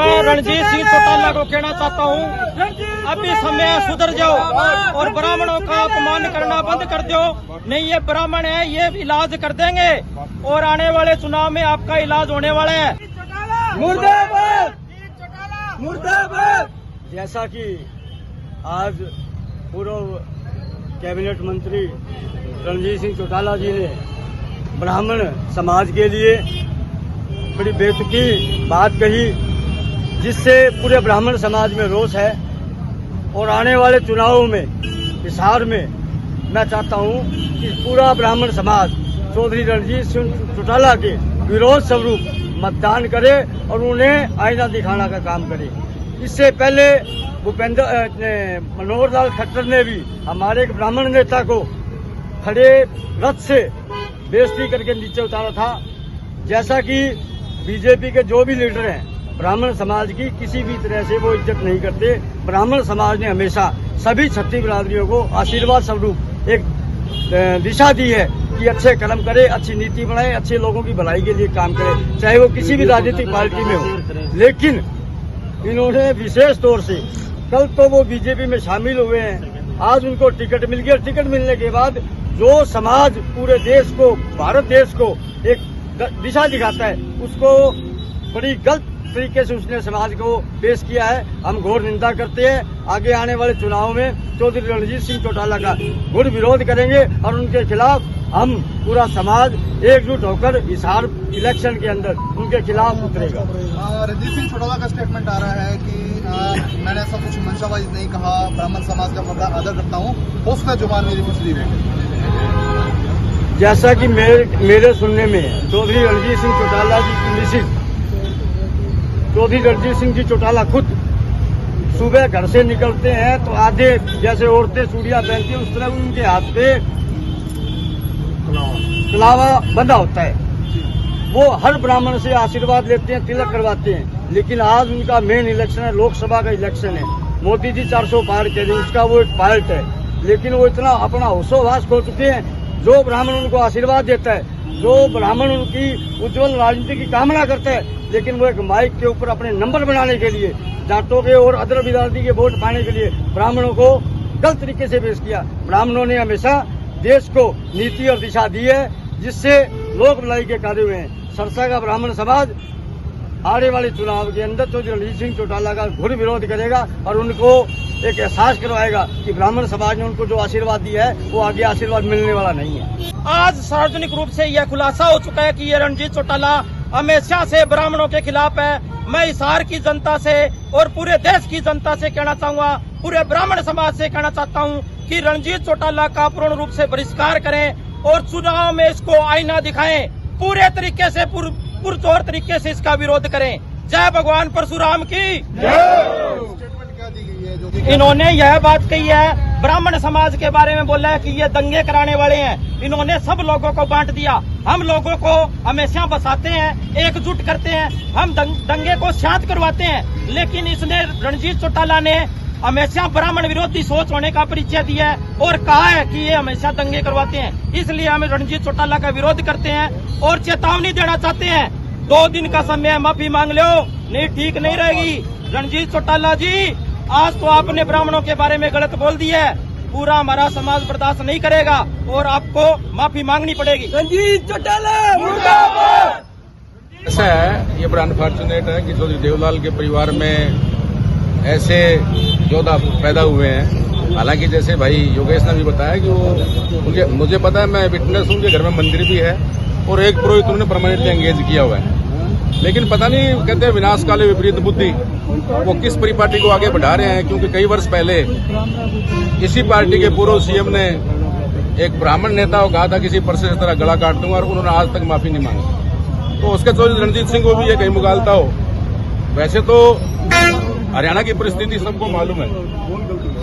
मैं रणजीत सिंह चौटाला को कहना चाहता हूँ, अभी समय सुधर जाओ और ब्राह्मणों का अपमान करना बंद कर दो। नहीं, ये ब्राह्मण है, ये इलाज कर देंगे और आने वाले चुनाव में आपका इलाज होने वाला है। मुर्दाबाद मुर्दाबाद। जैसा कि आज पूर्व कैबिनेट मंत्री रणजीत सिंह चौटाला जी ने ब्राह्मण समाज के लिए बड़ी बेतुकी बात कही, जिससे पूरे ब्राह्मण समाज में रोष है। और आने वाले चुनावों में हिसार में मैं चाहता हूं कि पूरा ब्राह्मण समाज चौधरी रणजीत सिंह चौटाला के विरोध स्वरूप मतदान करे और उन्हें आईना दिखाने का काम करे। इससे पहले मनोहर लाल खट्टर ने भी हमारे एक ब्राह्मण नेता को खड़े रथ से बेइज्जती करके नीचे उतारा था। जैसा कि बीजेपी के जो भी लीडर हैं, ब्राह्मण समाज की किसी भी तरह से वो इज्जत नहीं करते। ब्राह्मण समाज ने हमेशा सभी क्षत्रिय बिरादरियों को आशीर्वाद स्वरूप एक दिशा दी है कि अच्छे कर्म करे, अच्छी नीति बनाए, अच्छे लोगों की भलाई के लिए काम करे, चाहे वो किसी भी राजनीतिक पार्टी में हो। लेकिन इन्होंने विशेष तौर से कल तो वो बीजेपी में शामिल हुए हैं, आज उनको टिकट मिल गया। टिकट मिलने के बाद जो समाज पूरे देश को, भारत देश को एक दिशा दिखाता है, उसको बड़ी गलत तरीके से उसने समाज को पेश किया है। हम घोर निंदा करते हैं। आगे आने वाले चुनाव में चौधरी रणजीत सिंह चौटाला का घोर विरोध करेंगे और उनके खिलाफ हम पूरा समाज एकजुट होकर हिसार इलेक्शन के अंदर उनके खिलाफ उतरेगा। रणजीत सिंह चौटाला का स्टेटमेंट आ रहा है कि मैंने ऐसा कुछ मंशावाइज नहीं कहा, ब्राह्मण समाज का मैं आदर करता हूँ, उसका जुबान मेरी पिछली रही। जैसा कि मेरे सुनने में चौधरी रणजीत सिंह चौटाला जी की मिसिज चौधरी रणजीत सिंह जी चौटाला खुद सुबह घर से निकलते हैं तो आधे जैसे औरतें चूड़ियां पहनती हैं, उस तरह उनके हाथ पे कलावा बंधा होता है। वो हर ब्राह्मण से आशीर्वाद लेते हैं, तिलक करवाते हैं। लेकिन आज उनका मेन इलेक्शन है, लोकसभा का इलेक्शन है। मोदी जी 400 पार कह रहे हैं, उसका वो एक पार्ट है। लेकिन वो इतना अपना होशोहवास खो चुके हैं। जो ब्राह्मण उनको आशीर्वाद देता है, जो ब्राह्मण उनकी उज्जवल राजनीति की कामना करता है, लेकिन वो एक माइक के ऊपर अपने नंबर बनाने के लिए, जाटों के और अदर बिरादरी के वोट पाने के लिए ब्राह्मणों को गलत तरीके से पेश किया। ब्राह्मणों ने हमेशा देश को नीति और दिशा दी है, जिससे लोक भलाई के कार्य हुए हैं। सरसा का ब्राह्मण समाज आने वाले चुनाव के अंदर चौधरी रणजीत सिंह चौटाला का घोर विरोध करेगा और उनको एक एहसास करवाएगा कि ब्राह्मण समाज ने उनको जो आशीर्वाद दिया है वो आगे आशीर्वाद मिलने वाला नहीं है। आज सार्वजनिक रूप से यह खुलासा हो चुका है कि ये रणजीत चौटाला हमेशा से ब्राह्मणों के खिलाफ है। मैं हिसार की जनता से और पूरे देश की जनता से कहना चाहूंगा, पूरे ब्राह्मण समाज से कहना चाहता हूं कि रणजीत चौटाला का पूर्ण रूप से बहिष्कार करें और चुनाव में इसको आईना दिखाएं, पूरे तरीके से पुरजोर तरीके से इसका विरोध करें। जय भगवान परशुराम की। इन्होंने यह बात कही है, ब्राह्मण समाज के बारे में बोला है कि ये दंगे कराने वाले हैं। इन्होंने सब लोगों को बांट दिया। हम लोगों को हमेशा बसाते हैं, एकजुट करते हैं, हम दंगे को शांत करवाते हैं। लेकिन इसने रणजीत चौटाला ने हमेशा ब्राह्मण विरोधी सोच होने का परिचय दिया है और कहा है कि ये हमेशा दंगे करवाते हैं। इसलिए हम रणजीत चौटाला का विरोध करते हैं और चेतावनी देना चाहते हैं, 2 दिन का समय माफी मांग लो, नहीं ठीक नहीं रहेगी। रणजीत चौटाला जी, आज तो आपने ब्राह्मणों के बारे में गलत बोल दिया है, पूरा हमारा समाज बर्दाश्त नहीं करेगा और आपको माफी मांगनी पड़ेगी। रणजीत चौटाला मुर्दाबाद। ऐसा है, ये बड़ा अनफॉर्चुनेट है कि चौधरी देवलाल के परिवार में ऐसे योद्धा पैदा हुए हैं। हालांकि जैसे भाई योगेश ने भी बताया कि वो मुझे पता है, मैं विटनेस हूँ, उनके घर में मंदिर भी है और एक पुरोहित उन्होंने परमानेंटली एंगेज किया हुआ है। लेकिन पता नहीं, कहते हैं विनाश काले विपरीत बुद्धि, वो किस परिपाटी को आगे बढ़ा रहे हैं। क्योंकि कई वर्ष पहले इसी पार्टी के पूर्व सीएम ने एक ब्राह्मण नेता को कहा था किसी पर से इस तरह गला काट दूंगा और उन्होंने आज तक माफी नहीं मांगी। तो उसके चौधरी रणजीत सिंह को भी ये कहीं मुगालता हो। वैसे तो हरियाणा की परिस्थिति सबको मालूम है।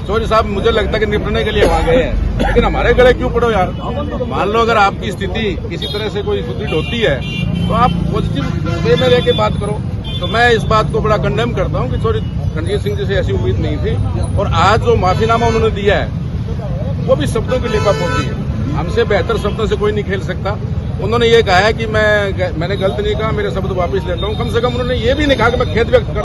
चौधरी साहब मुझे लगता है कि निपटने के लिए वहां गए हैं, लेकिन हमारे गले क्यों पड़ो यार। मान लो अगर आपकी स्थिति किसी तरह से कोई सुदृढ़ होती है तो आप पॉजिटिव वे में रह के बात करो। तो मैं इस बात को बड़ा कंडेम करता हूं कि चौधरी रणजीत सिंह जी से ऐसी उम्मीद नहीं थी। और आज जो माफीनामा उन्होंने दिया है वो भी शब्दों की लिपापोती है। हमसे बेहतर शब्दों से कोई नहीं खेल सकता। उन्होंने ये कहा है कि मैंने गलत नहीं कहा, मेरे शब्द वापस लेता हूं। कम से कम उन्होंने ये भी नहीं कहा कि मैं खेद व्यक्त